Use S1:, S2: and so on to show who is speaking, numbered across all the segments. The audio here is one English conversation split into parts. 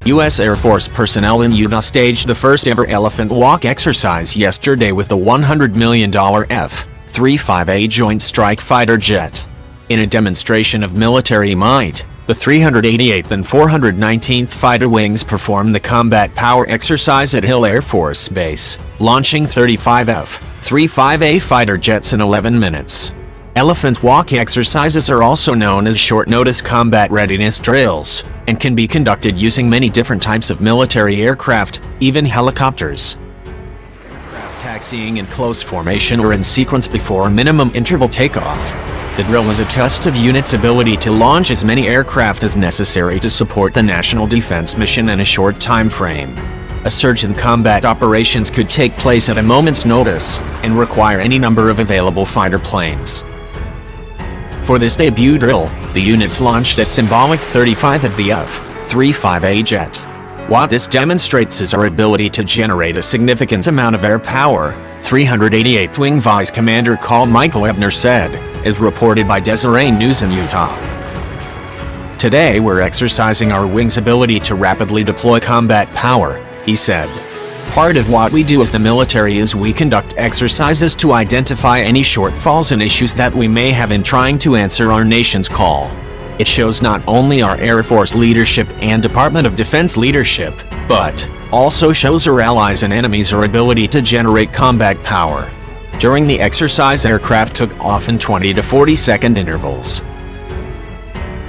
S1: U.S. Air Force personnel in Utah staged the first-ever elephant walk exercise yesterday with the $100 million F-35A Joint Strike Fighter jet. In a demonstration of military might, the 388th and 419th Fighter Wings performed the combat power exercise at Hill Air Force Base, launching 35 F-35A fighter jets in 11 minutes. Elephant walk exercises are also known as short-notice combat readiness drills, and can be conducted using many different types of military aircraft, even helicopters. Aircraft taxiing in close formation or in sequence before minimum interval takeoff. The drill is a test of units' ability to launch as many aircraft as necessary to support the national defense mission in a short time frame. A surge in combat operations could take place at a moment's notice, and require any number of available fighter planes. For this debut drill, the units launched a symbolic 35 of the F-35A jet. What this demonstrates is our ability to generate a significant amount of air power, 388th Wing Vice Commander Col Michael Ebner said, as reported by Deseret News in Utah. Today we're exercising our wings' ability to rapidly deploy combat power, he said. Part of what we do as the military is we conduct exercises to identify any shortfalls and issues that we may have in trying to answer our nation's call. It shows not only our Air Force leadership and Department of Defense leadership, but also shows our allies and enemies our ability to generate combat power. During the exercise, aircraft took off in 20 to 40-second intervals.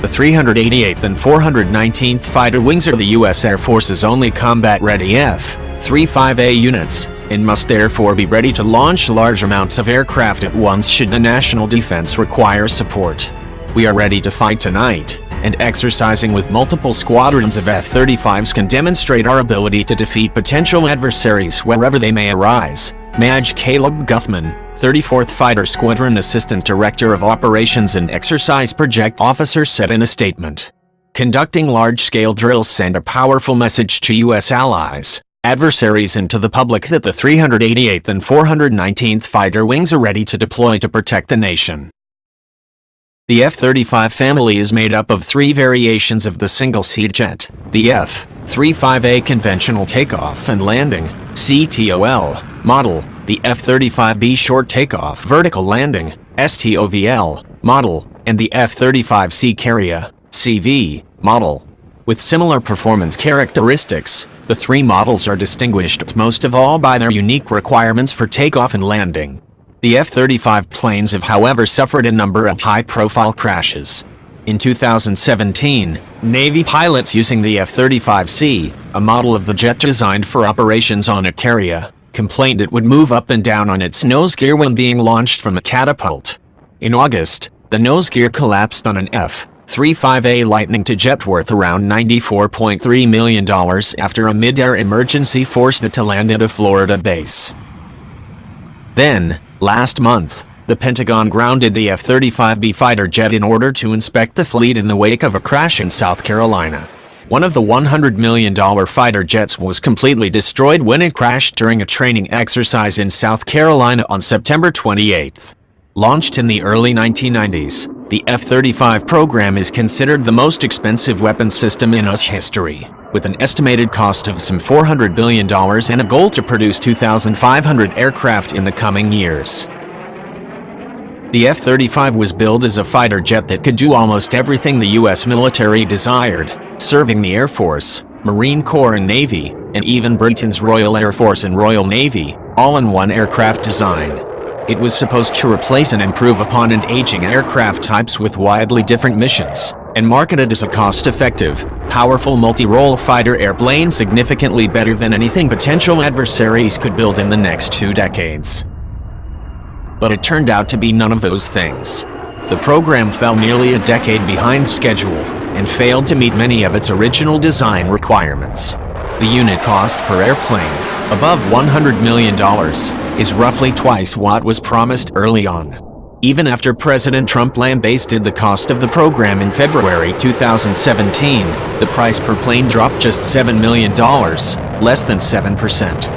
S1: The 388th and 419th Fighter Wings are the U.S. Air Force's only combat-ready F-35A units, and must therefore be ready to launch large amounts of aircraft at once should the national defense require support. We are ready to fight tonight, and exercising with multiple squadrons of F-35s can demonstrate our ability to defeat potential adversaries wherever they may arise, Maj. Caleb Guthman, 34th Fighter Squadron Assistant Director of Operations and Exercise Project Officer, said in a statement. Conducting large-scale drills send a powerful message to U.S. allies, adversaries and to the public that the 388th and 419th Fighter Wings are ready to deploy to protect the nation. The F-35 family is made up of three variations of the single-seat jet: the F-35A Conventional Takeoff and Landing (CTOL) model, the F-35B Short Takeoff Vertical Landing (STOVL) model, and the F-35C Carrier (CV) model. With similar performance characteristics, the three models are distinguished most of all by their unique requirements for takeoff and landing. The F-35 planes have, however, suffered a number of high-profile crashes. In 2017, Navy pilots using the F-35C, a model of the jet designed for operations on a carrier, complained it would move up and down on its nose gear when being launched from a catapult. In August, the nose gear collapsed on an F-35A Lightning jet worth around $94.3 million after a mid-air emergency forced it to land at a Florida base. Then, last month, the Pentagon grounded the F-35B fighter jet in order to inspect the fleet in the wake of a crash in South Carolina. One of the $100 million fighter jets was completely destroyed when it crashed during a training exercise in South Carolina on September 28. Launched in the early 1990s, the F-35 program is considered the most expensive weapons system in US history, with an estimated cost of some $400 billion and a goal to produce 2,500 aircraft in the coming years. The F-35 was billed as a fighter jet that could do almost everything the U.S. military desired, serving the Air Force, Marine Corps and Navy, and even Britain's Royal Air Force and Royal Navy, all in one aircraft design. It was supposed to replace and improve upon an aging aircraft types with widely different missions, and marketed as a cost-effective, powerful multi-role fighter airplane significantly better than anything potential adversaries could build in the next 2 decades. But it turned out to be none of those things. The program fell nearly a decade behind schedule, and failed to meet many of its original design requirements. The unit cost per airplane, above $100 million, is roughly twice what was promised early on. Even after President Trump lambasted the cost of the program in February 2017, the price per plane dropped just $7 million, less than 7%.